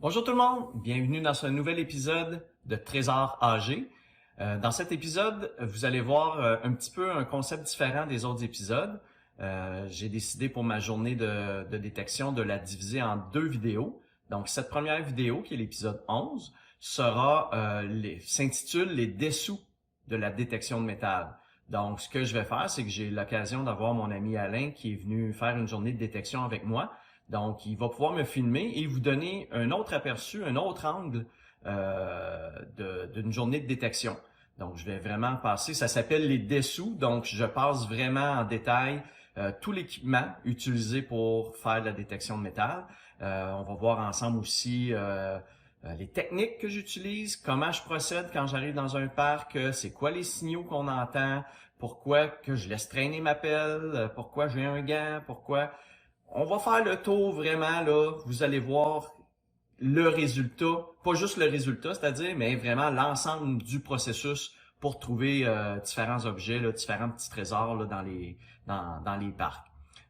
Bonjour tout le monde, bienvenue dans ce nouvel épisode de Trésor AG. Dans cet épisode, vous allez voir un petit peu un concept différent des autres épisodes. J'ai décidé pour ma journée de détection de la diviser en deux vidéos. Donc cette première vidéo, qui est l'épisode 11, s'intitule Les dessous de la détection de métal. Donc ce que je vais faire, c'est que j'ai l'occasion d'avoir mon ami Alain qui est venu faire une journée de détection avec moi. Donc, il va pouvoir me filmer et vous donner un autre aperçu, un autre angle d'une journée de détection. Donc, je vais vraiment passer, ça s'appelle les dessous, donc je passe vraiment en détail tout l'équipement utilisé pour faire de la détection de métal. On va voir ensemble aussi les techniques que j'utilise, comment je procède quand j'arrive dans un parc, c'est quoi les signaux qu'on entend, pourquoi que je laisse traîner ma pelle, pourquoi j'ai un gant, pourquoi... On va faire le tour vraiment, là, vous allez voir le résultat, pas juste le résultat, c'est-à-dire, mais vraiment l'ensemble du processus pour trouver différents objets, là, différents petits trésors là, dans les parcs.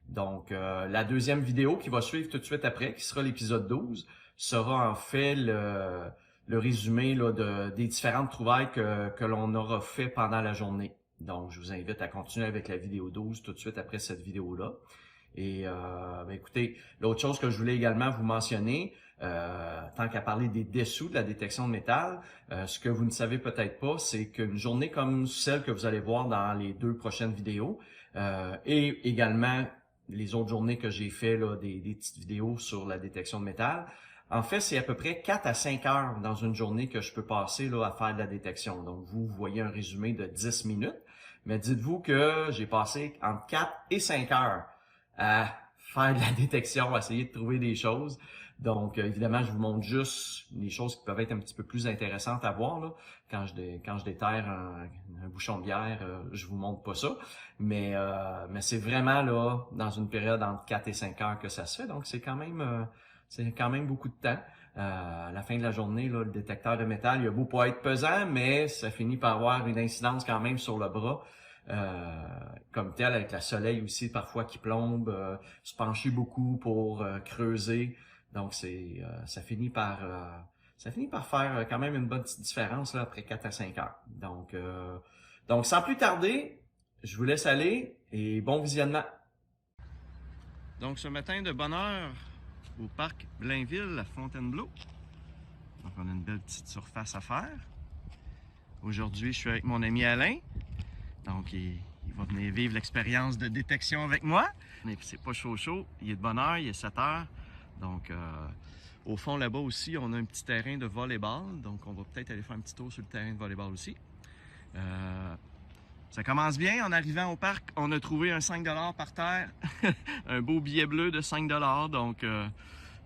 Donc, la deuxième vidéo qui va suivre tout de suite après, qui sera l'épisode 12, sera en fait le résumé là, des différentes trouvailles que l'on aura fait pendant la journée. Donc, je vous invite à continuer avec la vidéo 12 tout de suite après cette vidéo-là. Et écoutez, l'autre chose que je voulais également vous mentionner, tant qu'à parler des dessous de la détection de métal, ce que vous ne savez peut-être pas, c'est qu'une journée comme celle que vous allez voir dans les deux prochaines vidéos, et également les autres journées que j'ai fait là, des petites vidéos sur la détection de métal, en fait, c'est à peu près 4 à 5 heures dans une journée que je peux passer là, à faire de la détection. Donc, vous voyez un résumé de 10 minutes, mais dites-vous que j'ai passé entre 4 et 5 heures à faire de la détection, à essayer de trouver des choses. Donc, évidemment, je vous montre juste les choses qui peuvent être un petit peu plus intéressantes à voir. Là. Quand je déterre un bouchon de bière, je vous montre pas ça. Mais c'est vraiment là dans une période entre 4 et 5 heures que ça se fait. Donc, c'est quand même beaucoup de temps. À la fin de la journée, là, le détecteur de métal, il a beau pas être pesant, mais ça finit par avoir une incidence quand même sur le bras. Comme tel, avec le soleil aussi parfois qui plombe, se pencher beaucoup pour creuser. Donc ça finit par faire quand même une bonne petite différence là, après 4 à 5 heures. Donc sans plus tarder, je vous laisse aller et bon visionnement. Donc ce matin de bonne heure au parc Blainville à Fontainebleau. Donc on a une belle petite surface à faire. Aujourd'hui, je suis avec mon ami Alain. Donc, il va venir vivre l'expérience de détection avec moi. C'est pas chaud, il est de bonne heure, il est 7 heures. Donc, au fond, là-bas aussi, on a un petit terrain de volleyball. Donc, on va peut-être aller faire un petit tour sur le terrain de volleyball aussi. Ça commence bien. En arrivant au parc, on a trouvé un 5 $ par terre. Un beau billet bleu de 5 $. Donc,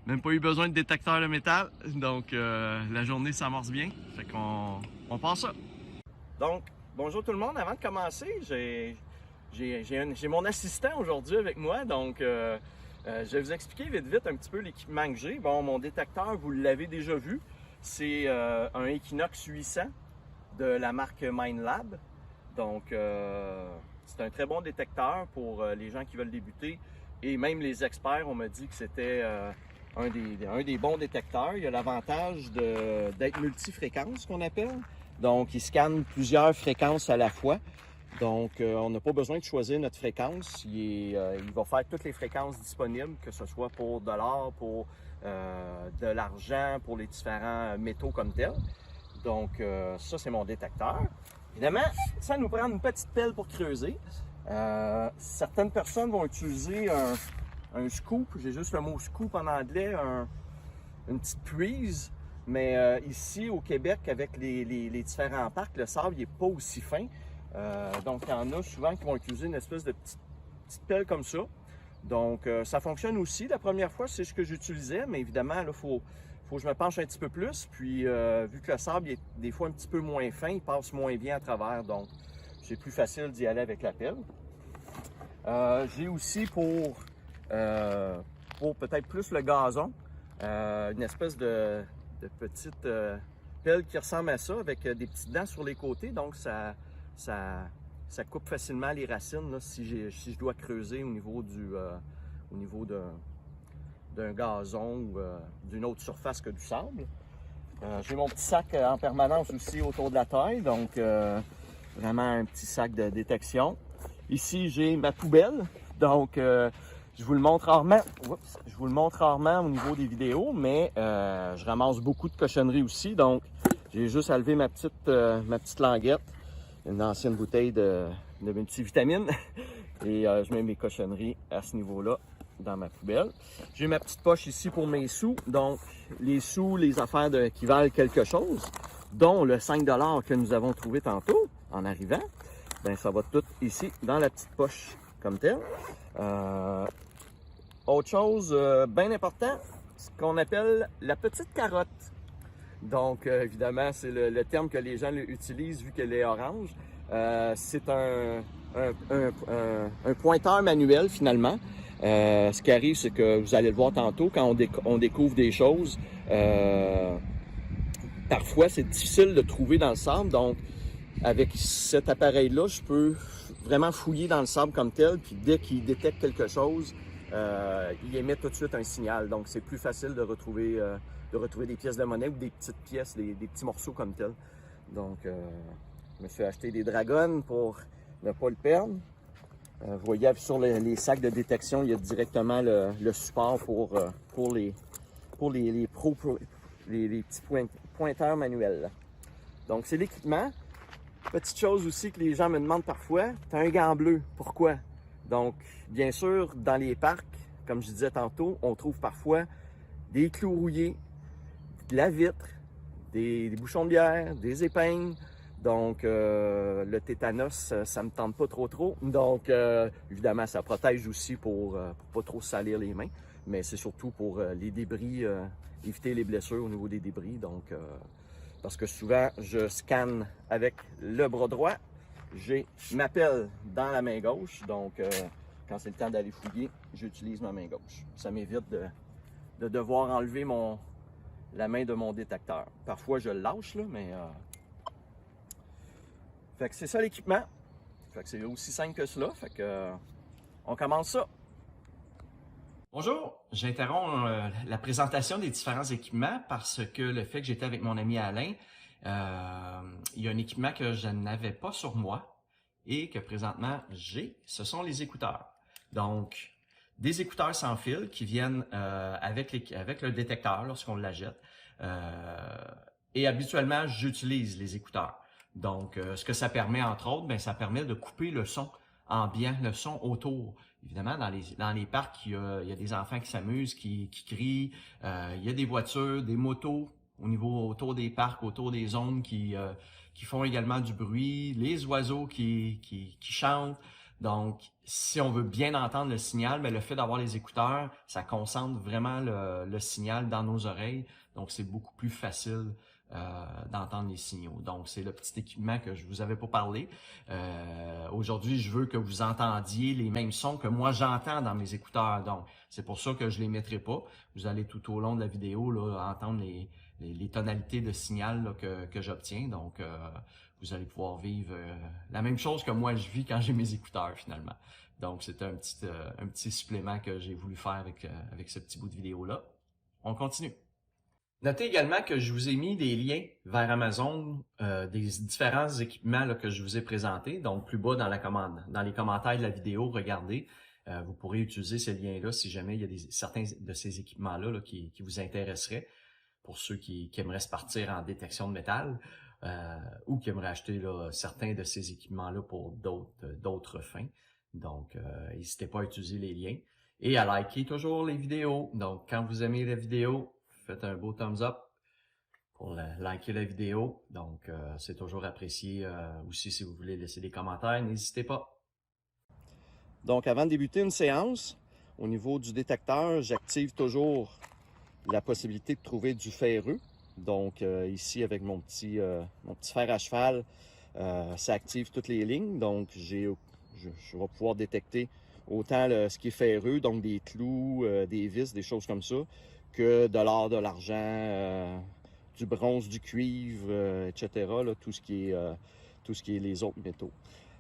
même pas eu besoin de détecteur de métal. Donc, la journée s'amorce bien. Fait qu'on passe ça. Donc, bonjour tout le monde. Avant de commencer, j'ai mon assistant aujourd'hui avec moi. Donc, je vais vous expliquer vite un petit peu l'équipement que j'ai. Bon, mon détecteur, vous l'avez déjà vu. C'est un Equinox 800 de la marque Minelab. Donc, c'est un très bon détecteur pour les gens qui veulent débuter. Et même les experts, on m'a dit que c'était un des bons détecteurs. Il a l'avantage d'être multifréquence, qu'on appelle. Donc, il scanne plusieurs fréquences à la fois. Donc, on n'a pas besoin de choisir notre fréquence. Il va faire toutes les fréquences disponibles, que ce soit pour de l'or, pour de l'argent, pour les différents métaux comme tels. Donc, ça, c'est mon détecteur. Évidemment, ça nous prend une petite pelle pour creuser. Certaines personnes vont utiliser un scoop. J'ai juste le mot scoop en anglais, une petite prise. Mais ici, au Québec, avec les différents parcs, le sable n'est pas aussi fin. Donc, il y en a souvent qui vont utiliser une espèce de petite pelle comme ça. Donc, ça fonctionne aussi. La première fois, c'est ce que j'utilisais, mais évidemment, là, faut que je me penche un petit peu plus. Puis, vu que le sable est des fois un petit peu moins fin, il passe moins bien à travers. Donc, c'est plus facile d'y aller avec la pelle. J'ai aussi pour peut-être plus le gazon, une espèce de petite pelle qui ressemble à ça, avec des petites dents sur les côtés. Donc, ça coupe facilement les racines là, si je dois creuser au niveau d'un gazon ou d'une autre surface que du sable. J'ai mon petit sac en permanence aussi autour de la taille, donc vraiment un petit sac de détection. Ici, j'ai ma poubelle, donc je vous le montre rarement. Oups, je vous le montre rarement au niveau des vidéos, mais je ramasse beaucoup de cochonneries aussi, donc j'ai juste à lever ma petite languette, une ancienne bouteille de multivitamines, et je mets mes cochonneries à ce niveau-là dans ma poubelle. J'ai ma petite poche ici pour mes sous, donc les sous, les affaires qui valent quelque chose, dont le 5 $ que nous avons trouvé tantôt en arrivant, ben ça va tout ici dans la petite poche comme telle. Autre chose bien important, ce qu'on appelle la petite carotte. Donc évidemment, c'est le terme que les gens utilisent vu qu'elle est orange. C'est un pointeur manuel finalement. Ce qui arrive, c'est que vous allez le voir tantôt, quand on découvre des choses, parfois c'est difficile de trouver dans le sable. Donc, avec cet appareil-là, je peux vraiment fouiller dans le sable comme tel, puis dès qu'il détecte quelque chose, il émet tout de suite un signal. Donc, c'est plus facile de retrouver des pièces de monnaie ou des petites pièces, des petits morceaux comme tel. Donc, je me suis acheté des dragons pour ne pas le perdre. Vous voyez, sur les sacs de détection, il y a directement le support pour les petits pointeurs manuels. Donc, c'est l'équipement. Petite chose aussi que les gens me demandent parfois, tu as un gant bleu, pourquoi? Donc, bien sûr, dans les parcs, comme je disais tantôt, on trouve parfois des clous rouillés, de la vitre, des bouchons de bière, des épingles. Donc, le tétanos, ça me tente pas trop. Donc, évidemment, ça protège aussi pour pas trop salir les mains. Mais c'est surtout pour les débris, éviter les blessures au niveau des débris. Donc, parce que souvent, je scanne avec le bras droit. J'ai ma pelle dans la main gauche. Donc, quand c'est le temps d'aller fouiller, j'utilise ma main gauche. Ça m'évite de devoir enlever la main de mon détecteur. Parfois, je le lâche, là, mais... Fait que c'est ça l'équipement. Fait que c'est aussi simple que cela. Fait que on commence ça. Bonjour, j'interromps la présentation des différents équipements parce que le fait que j'étais avec mon ami Alain, il y a un équipement que je n'avais pas sur moi et que présentement j'ai, ce sont les écouteurs. Donc, des écouteurs sans fil qui viennent avec le détecteur lorsqu'on la jette. Et habituellement, j'utilise les écouteurs. Donc, ce que ça permet, entre autres, ben, ça permet de couper le son ambiant, le son autour. Évidemment, dans les parcs, il y a des enfants qui s'amusent, qui crient, il y a des voitures, des motos autour des parcs, autour des zones qui font également du bruit, les oiseaux qui chantent. Donc, si on veut bien entendre le signal, ben, le fait d'avoir les écouteurs, ça concentre vraiment le signal dans nos oreilles. Donc, c'est beaucoup plus facile d'entendre les signaux. Donc, c'est le petit équipement que je vous avais pas parlé. Aujourd'hui, je veux que vous entendiez les mêmes sons que moi j'entends dans mes écouteurs. Donc, c'est pour ça que je les mettrai pas. Vous allez tout au long de la vidéo là, entendre les tonalités de signal là, que j'obtiens. Donc, vous allez pouvoir vivre la même chose que moi je vis quand j'ai mes écouteurs finalement. Donc, c'est un petit supplément que j'ai voulu faire avec ce petit bout de vidéo-là. On continue. Notez également que je vous ai mis des liens vers Amazon des différents équipements là, que je vous ai présentés. Donc, plus bas dans les commentaires de la vidéo, regardez. Vous pourrez utiliser ces liens-là si jamais il y a certains de ces équipements-là là, qui vous intéresseraient pour ceux qui aimeraient se partir en détection de métal ou qui aimeraient acheter là, certains de ces équipements-là pour d'autres fins. Donc, n'hésitez pas à utiliser les liens et à liker toujours les vidéos. Donc, quand vous aimez la vidéo, faites un beau thumbs up pour liker la vidéo. Donc, c'est toujours apprécié. Aussi, si vous voulez laisser des commentaires, n'hésitez pas. Donc, avant de débuter une séance, au niveau du détecteur, j'active toujours la possibilité de trouver du ferreux. Donc, ici, avec mon petit fer à cheval, ça active toutes les lignes. Donc, je vais pouvoir détecter autant ce qui est ferreux, donc des clous, des vis, des choses comme ça, que de l'or, de l'argent, du bronze, du cuivre, etc. Là, tout ce qui est les autres métaux.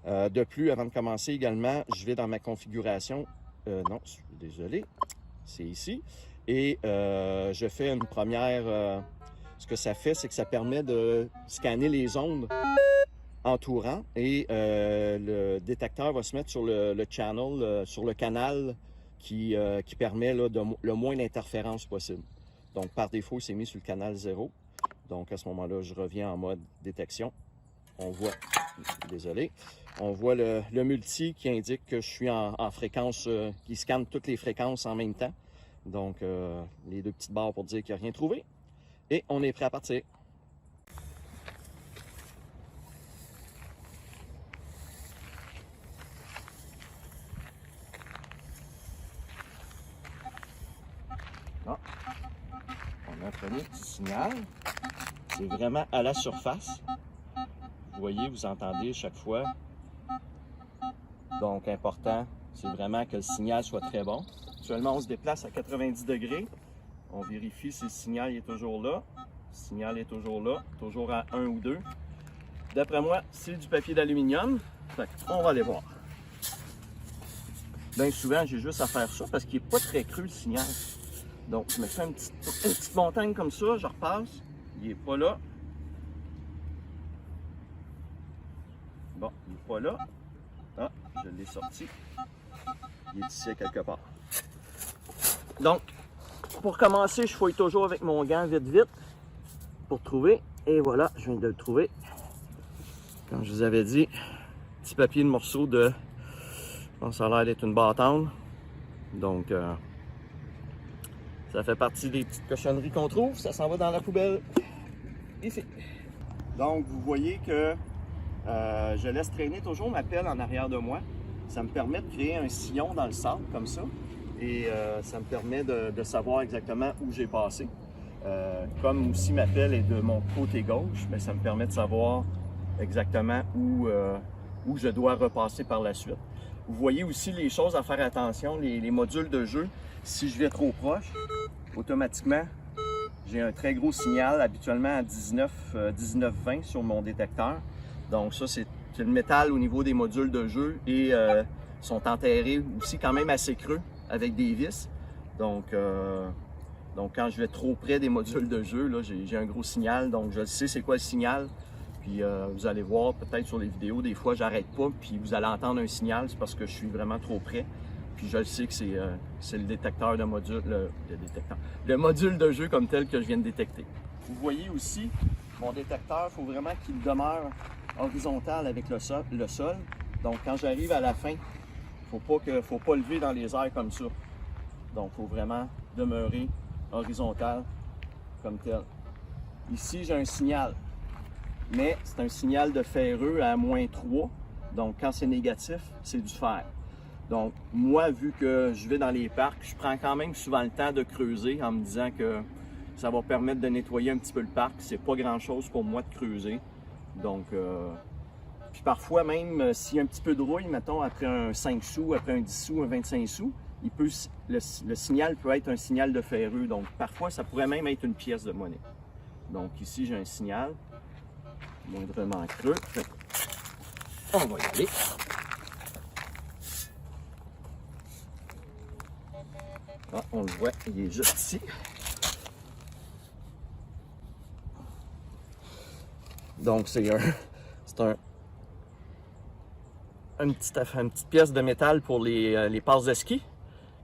De plus, avant de commencer également, je vais dans ma configuration. Non, je suis désolé, c'est ici. Et je fais une première... ce que ça fait, c'est que ça permet de scanner les ondes entourant et le détecteur va se mettre sur le channel, sur le canal qui permet là, le moins d'interférences possible. Donc, par défaut, c'est mis sur le canal 0. Donc, à ce moment-là, je reviens en mode détection. On voit, désolé, on voit le multi qui indique que je suis en fréquence, qui scanne toutes les fréquences en même temps. Donc, les deux petites barres pour dire qu'il n'y a rien trouvé. Et on est prêt à partir. Ah, on a un premier petit signal. C'est vraiment à la surface. Vous voyez, vous entendez chaque fois. Donc, important, c'est vraiment que le signal soit très bon. Actuellement, on se déplace à 90 degrés. On vérifie si le signal est toujours là. Le signal est toujours là, toujours à 1 ou 2. D'après moi, c'est du papier d'aluminium. On va aller voir. Bien souvent, j'ai juste à faire ça parce qu'il n'est pas très creux le signal. Donc, je me fais une petite montagne comme ça, je repasse. Il n'est pas là. Bon, il n'est pas là. Ah, je l'ai sorti. Il est ici quelque part. Donc, pour commencer, je fouille toujours avec mon gant vite pour trouver. Et voilà, je viens de le trouver. Comme je vous avais dit, petit papier de morceau de... Je pense que ça a l'air d'être une bâtonne. Donc, ça fait partie des petites cochonneries qu'on trouve. Ça s'en va dans la poubelle. Ici. Donc, vous voyez que je laisse traîner toujours ma pelle en arrière de moi. Ça me permet de créer un sillon dans le sable, comme ça. Et ça me permet de savoir exactement où j'ai passé. Comme aussi ma pelle est de mon côté gauche, mais ça me permet de savoir exactement où je dois repasser par la suite. Vous voyez aussi les choses à faire attention, les modules de jeu. Si je vais trop proche, automatiquement, j'ai un très gros signal, habituellement à 19-20 sur mon détecteur. Donc ça, c'est le métal au niveau des modules de jeu et sont enterrés aussi quand même assez creux avec des vis. Donc quand je vais trop près des modules de jeu, là, j'ai un gros signal, donc je sais c'est quoi le signal. Puis vous allez voir peut-être sur les vidéos, des fois j'arrête pas, puis vous allez entendre un signal, c'est parce que je suis vraiment trop près. Puis je le sais que c'est le détecteur de module, le module de jeu comme tel que je viens de détecter. Vous voyez aussi, mon détecteur, il faut vraiment qu'il demeure horizontal avec le sol. Donc quand j'arrive à la fin, faut pas lever dans les airs comme ça. Donc il faut vraiment demeurer horizontal comme tel. Ici j'ai un signal, mais c'est un signal de ferreux à -3. Donc quand c'est négatif, c'est du fer. Donc moi, vu que je vais dans les parcs, je prends quand même souvent le temps de creuser en me disant que ça va permettre de nettoyer un petit peu le parc. C'est pas grand chose pour moi de creuser. Donc puis parfois même s'il y a un petit peu de rouille, mettons après un 5 sous, après un 10 sous, un 25 sous, le signal peut être un signal de ferreux. Donc parfois ça pourrait même être une pièce de monnaie. Donc ici j'ai un signal moindrement creux. On va y aller. Ah, on le voit, il est juste ici. Donc c'est une petite pièce de métal pour les passes de ski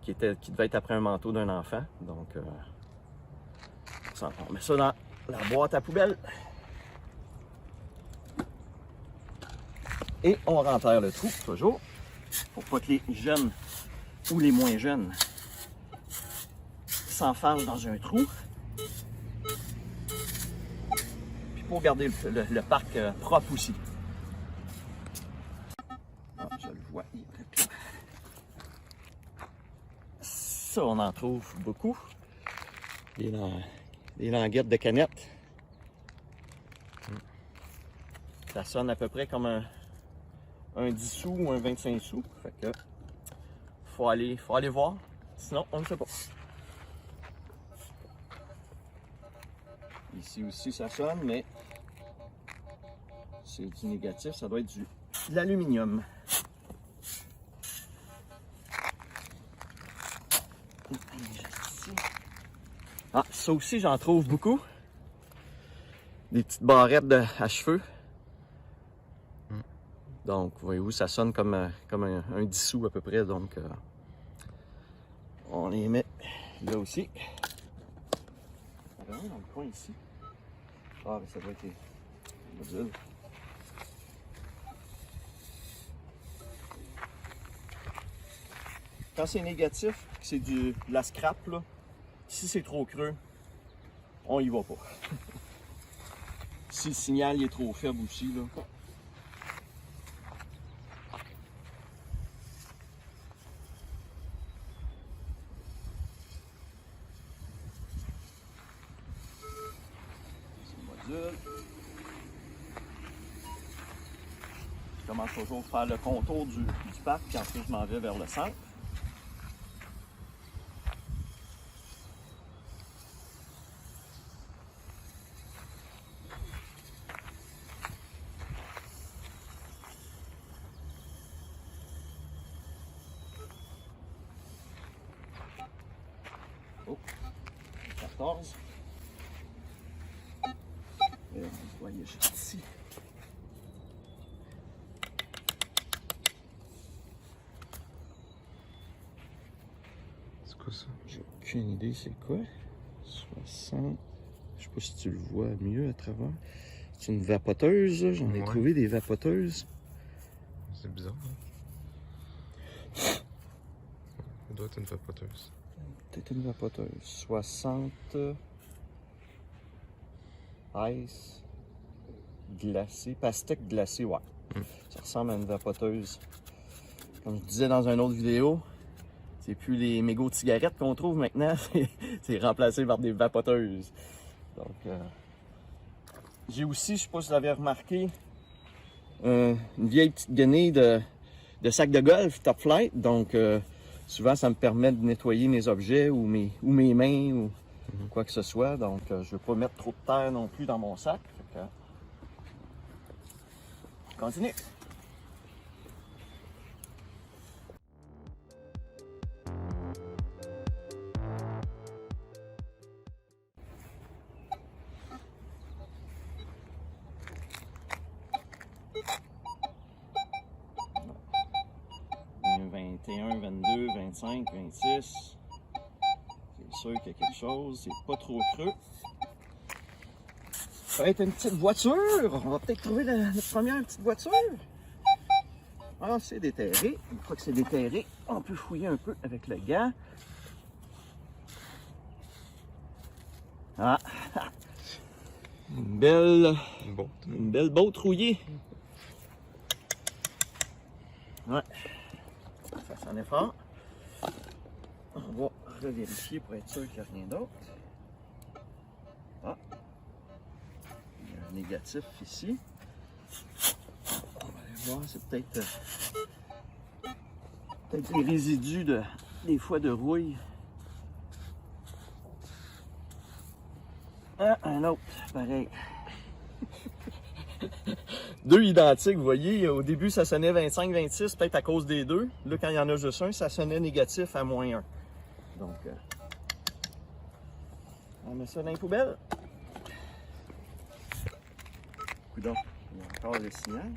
qui devait être après un manteau d'un enfant. Donc on met ça dans la boîte à poubelle. Et on renterre le trou, toujours, pour pas que les jeunes ou les moins jeunes s'enferment dans un trou. Puis pour garder le parc propre aussi. Ah, je le vois, il est plein. Ça, on en trouve beaucoup. Des languettes de canettes. Ça sonne à peu près comme un 10 sous ou un 25 sous. Fait que faut aller voir. Sinon, on ne sait pas. Ici aussi, ça sonne, mais c'est du négatif. Ça doit être de l'aluminium. Ici. Ah, ça aussi, j'en trouve beaucoup. Des petites barrettes à cheveux. Donc, voyez-vous, ça sonne comme un 10 sous à peu près. Donc, on les met là aussi. Dans le coin ici. Ah, mais ça doit être les modules. Quand c'est négatif, c'est de la scrap, là, si c'est trop creux, on y va pas. Si le signal est trop faible aussi, là. C'est le module. Je commence toujours par faire le contour du parc, puis ensuite je m'en vais vers le centre. Oh, 14. Et on voit, il est juste ici. C'est quoi ça? J'ai aucune idée c'est quoi. 60. Je sais pas si tu le vois mieux à travers. C'est une vapoteuse, j'en ai Ouais. trouvé des vapoteuses. C'est bizarre, hein? Ça doit être une vapoteuse. Peut-être une vapoteuse. 60. Ice. Glacé. Pastèque glacée, ouais. Ça ressemble à une vapoteuse. Comme je disais dans une autre vidéo, c'est plus les mégots de cigarettes qu'on trouve maintenant, c'est remplacé par des vapoteuses. Donc, j'ai aussi, je sais pas si vous l'avez remarqué, une vieille petite guenille de sac de golf Top Flight. Donc, souvent, ça me permet de nettoyer mes objets ou mes mains ou quoi que ce soit. Donc, je ne veux pas mettre trop de terre non plus dans mon sac. Fait que, je continue. Un 21, 22, 25, 26. C'est sûr qu'il y a quelque chose. C'est pas trop creux. Ça va être une petite voiture. On va peut-être trouver notre première petite voiture. Ah, c'est déterré. Une fois que c'est déterré, on peut fouiller un peu avec le gant. Ah! Une Bon. belle botte rouillée. Ouais. Ça s'en est fort. On va revérifier pour être sûr qu'il n'y a rien d'autre. Ah. Il y a un négatif ici. On va aller voir, c'est peut-être les résidus des fois de rouille. Ah, un autre, pareil. Deux identiques, vous voyez, au début ça sonnait 25-26, peut-être à cause des deux. Là, quand il y en a juste un, ça sonnait négatif à -1. Donc, on met ça dans les poubelles. Coudonc, il y a encore le signal.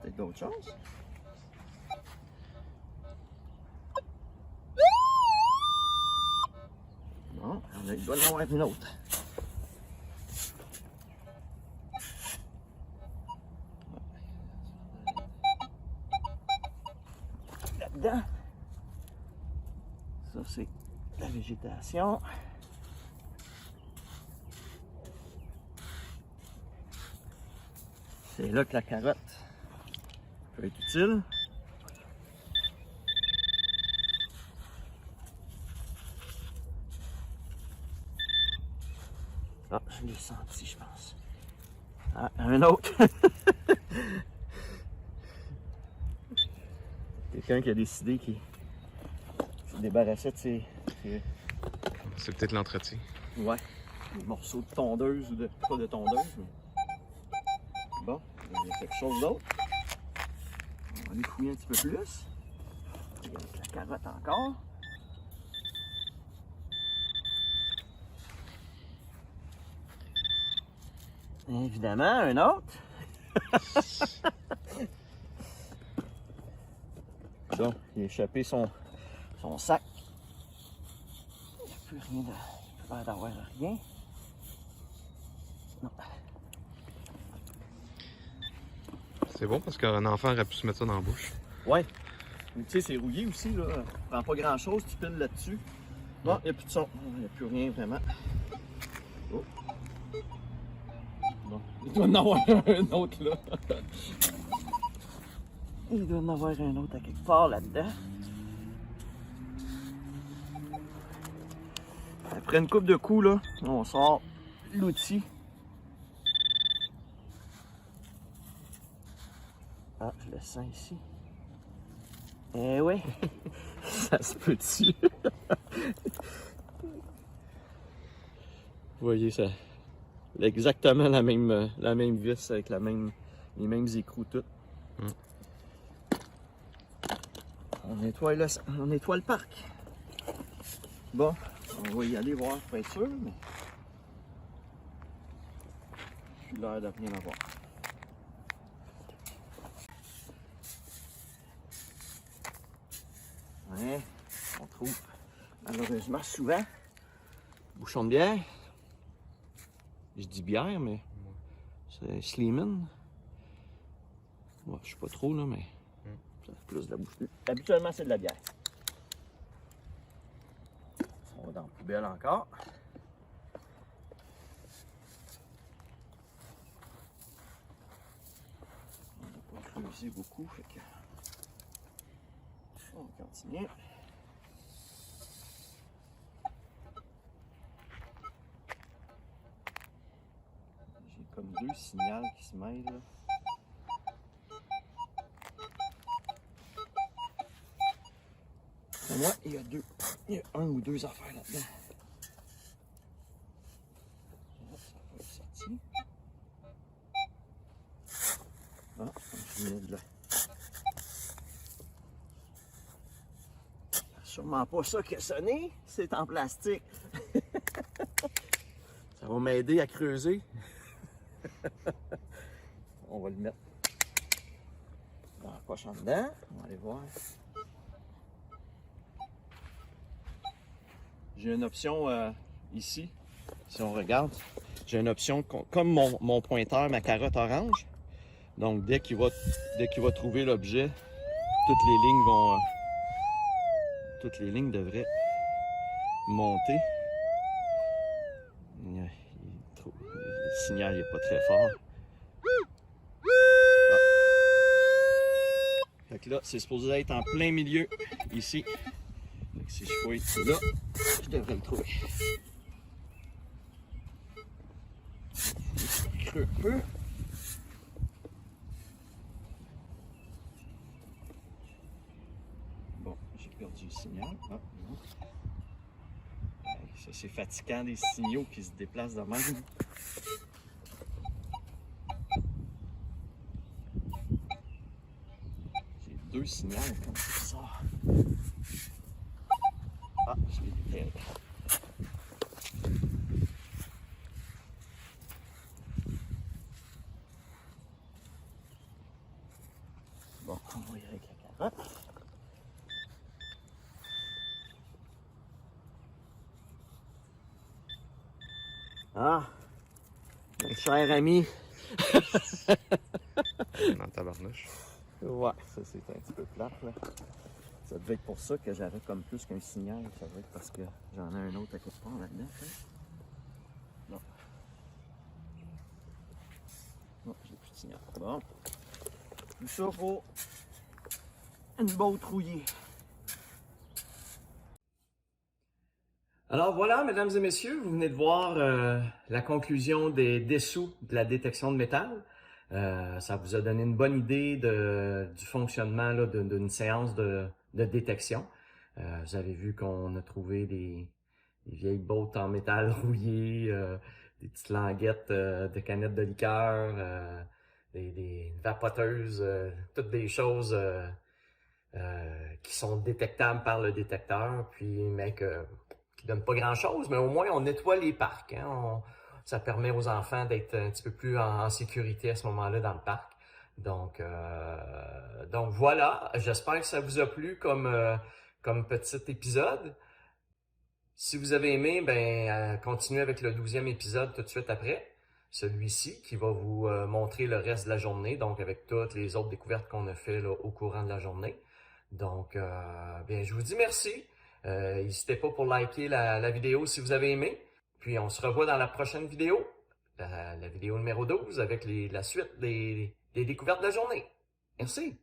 Peut-être d'autres choses. Non, il doit y en avoir une autre. Là-dedans. Ça, c'est la végétation. C'est là que la carotte peut être utile. Ah, je l'ai senti, je pense. Ah, un autre. Quelqu'un qui a décidé qu'il se débarrassait de ses C'est peut-être l'entretien. ouais, des morceaux de tondeuse ou de pas de tondeuse. Mais... Bon, il y a quelque chose d'autre. On va aller fouiller un petit peu plus. Il y a la carotte encore. Évidemment, un autre. Là, il a échappé son sac. Il n'y a plus rien de... Il a pas l'air d'avoir rien. Non. C'est bon parce qu'un enfant aurait pu se mettre ça dans la bouche. Ouais. Mais tu sais, c'est rouillé aussi, là. Prends pas grand-chose, tu piles là-dessus. Non, il n'y a plus de son. Il n'y a plus rien, vraiment. Oh. Bon. Il doit en avoir un autre, là. Il doit en avoir un autre à quelque part là-dedans. Après une coupe de coups, là, on sort l'outil. Ah, je le sens ici. Eh oui, ça se peut-tu? Vous voyez ça, exactement la même vis avec les mêmes écrous toutes. On nettoie le parc. Bon, on va y aller voir pour être sûr, mais je suis l'air de rien avoir. Ouais, on trouve malheureusement souvent bouchon de bière. Je dis bière, mais c'est Sleeman. Ouais, je sais pas trop là, mais c'est plus de la bouche. Habituellement, c'est de la bière. On va dans la poubelle encore. On n'a pas creusé beaucoup, fait que on continue. J'ai comme deux signaux qui se mêlent. Là. Pour moi, il y a un ou deux affaires là-dedans. Là, ça va être sorti. Ah, je mets de là. Sûrement pas ça qui a sonné, c'est en plastique. Ça va m'aider à creuser. On va le mettre dans la poche en dedans. On va aller voir. J'ai une option ici, si on regarde. J'ai une option comme mon pointeur, ma carotte orange. Donc dès qu'il va trouver l'objet, toutes les lignes devraient monter. Le signal n'est pas très fort. Ah. Fait que là, c'est supposé être en plein milieu, ici. Fait que si je fouille là, je devrais le trouver. Creux un peu. Bon, j'ai perdu le signal. Ah, non. Ça, c'est fatigant, des signaux qui se déplacent de même. J'ai deux signaux comme ça. Ah, je l'ai déterré. Bon, on va y aller avec la carotte. Ah, mon cher ami. Dans le tabarnouche. Ouais, ça c'est un petit peu plate là. Ça devait être pour ça que j'avais comme plus qu'un signal. Ça devait être parce que j'en ai un autre à quelque part là-dedans. Non. Non, j'ai plus de signal. Bon. Tout ça pour une botte rouillée. Alors voilà, mesdames et messieurs, vous venez de voir la conclusion des dessous de la détection de métal. Ça vous a donné une bonne idée du fonctionnement d'une séance de détection. Vous avez vu qu'on a trouvé des vieilles bottes en métal rouillées, des petites languettes de canettes de liqueur, des vapoteuses, toutes des choses qui sont détectables par le détecteur, puis mais qui donne pas grand-chose, mais au moins on nettoie les parcs. Hein? Ça permet aux enfants d'être un petit peu plus en sécurité à ce moment-là dans le parc. Donc voilà, j'espère que ça vous a plu comme petit épisode. Si vous avez aimé, continuez avec le 12e épisode tout de suite après. Celui-ci qui va vous montrer le reste de la journée, donc avec toutes les autres découvertes qu'on a fait là, au courant de la journée. Donc, je vous dis merci. N'hésitez pas pour liker la vidéo si vous avez aimé. Puis on se revoit dans la prochaine vidéo, la vidéo numéro 12 avec la suite des découvertes de la journée. Merci.